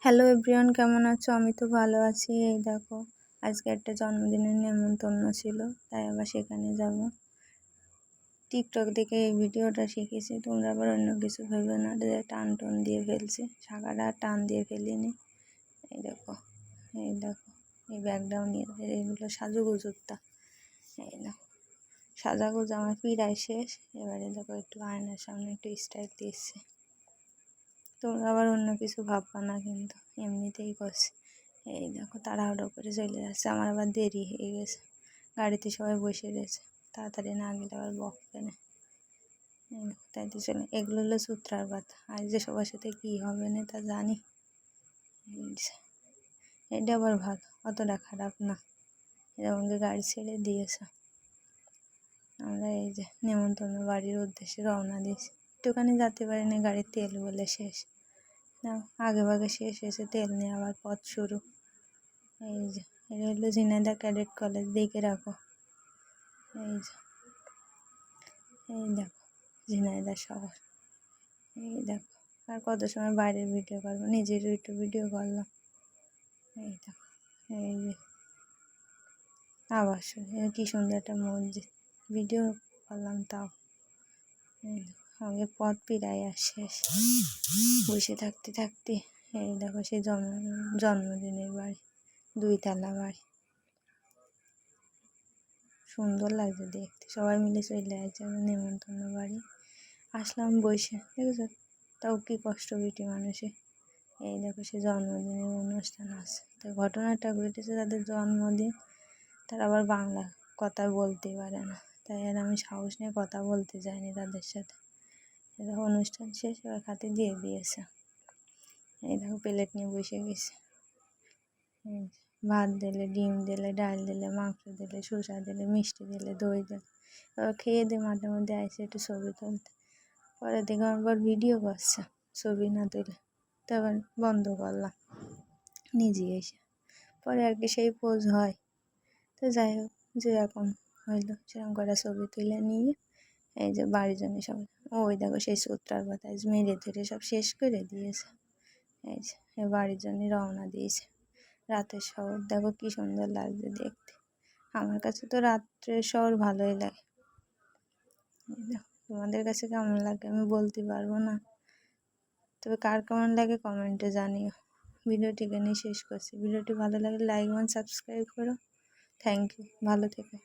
Hello everyone, কেমন আছো? আমি তো ভালো আছি। এই দেখো, আজকে একটা জন্মদিনের নেমন্তন্ন ছিল, তাই আবার সেখানে যাব। টিকটক দেখে এই ভিডিওটা শিখেছি, তোমরা আবার অন্য কিছু ভেবে না যে টান টান দিয়ে ফেলছি। শাখাটা টান দিয়ে ফেলিনি। এই দেখো, এই দেখো, এই ব্যাগটাও নিয়ে এগুলো সাজুগুজুরটা। এই দেখো, সাজাগুজু আমার প্রায় শেষ। এবারে দেখো একটু আয়নার সামনে একটু স্টাইল দিচ্ছে। তোমরা আবার অন্য কিছু ভাববা না, কিন্তু এমনিতেই করছি। এই দেখো, তাড়াহুড়ো করে চলে যাচ্ছে, আমার আবার দেরি হয়ে গেছে। গাড়িতে সবাই বসে রয়েছে, তাড়াতাড়ি না গেলে আবার বকবে না। তাই তো চলে, এগুলো হলো সূত্রার কথা। আজ যে সবার সাথে কী হবে না তা জানি। এটা আবার ভালো, অতটা খারাপ না। এরকমকে গাড়ি ছেড়ে দিয়েছে। আমরা এই যে নেমন্তন্ন বাড়ির উদ্দেশ্যে রওনা দিয়েছি। একটুখানি যেতে পারি না, গাড়ির তেল বলে শেষ। না, আগে ভাগে শেষ হয়েছে, তেল নিয়ে আবার পথ শুরু। এই যে এটা হলো ঝিনাইদহ ক্যাডেট কলেজ, দেখে রাখো। এই যে, এই দেখো ঝিনাইদহ শহর। এই দেখো, আর কত সময় বাইরের ভিডিও করবো, নিজের একটু ভিডিও করলাম। এই দেখো, এই যে আবার কি সুন্দর একটা মসজিদ, ভিডিও করলাম তাও। এই দেখো, আমাদের পথ পিরাই আর শেষ। বসে থাকতে থাকতে এই দেখো সেই জন্মদিনের বাড়ি, 2 তলা বাড়ি। সুন্দর লাগছে দেখতে, সবাই মিলে চলে আসছে নেমন্তন্ন বাড়ি। আসলাম বসে, দেখেছো? তাও কি কষ্ট বিটি মানুষে। এই দেখো, সে জন্মদিনের অনুষ্ঠান আছে। তো ঘটনাটা ঘটেছে, তাদের জন্মদিন, তারা আবার বাংলা কথা বলতে পারে না, তাই আর আমি সাহস নিয়ে কথা বলতে যাইনি তাদের সাথে। এই দেখো, অনুষ্ঠান শেষ, এবার খাতে দিয়ে দিয়েছে। এই দেখো, প্লেট নিয়ে বসে গেছে। ভাত দিলে, ডিম দিলে, ডাল দিলে, মাংস দিলে, শসা দিলে, মিষ্টি দিলে, দই দিলে। এবার খেয়ে দিয়ে মাঝে মধ্যে আসে একটু ছবি তুলতে। পরে দেখে আমার ভিডিও করছে, ছবি না তুলে, তো আবার বন্ধ করলাম নিজে এসে। পরে আর কি সেই পোজ হয়। তো যাই হোক, যেরকম হইলো সেরকম করে ছবি তুলে নিয়ে এই যে বাড়ির জন্য সব, ওই দেখো সেই সূত্রার কথা মেরে ধরে সব শেষ করে দিয়েছে। এই যে বাড়ির জন্য রওনা দিয়েছে। রাতের শহর দেখো কি সুন্দর লাগছে দেখতে। আমার কাছে তো রাত্রের শহর ভালোই লাগে। তোমাদের কাছে কেমন লাগে আমি বলতে পারবো না, তবে কার কেমন লাগে কমেন্টে জানিও। ভিডিওটি এখানেই শেষ করছি। ভিডিওটি ভালো লাগলে লাইক এবং সাবস্ক্রাইব করো। থ্যাংক ইউ, ভালো থেকো।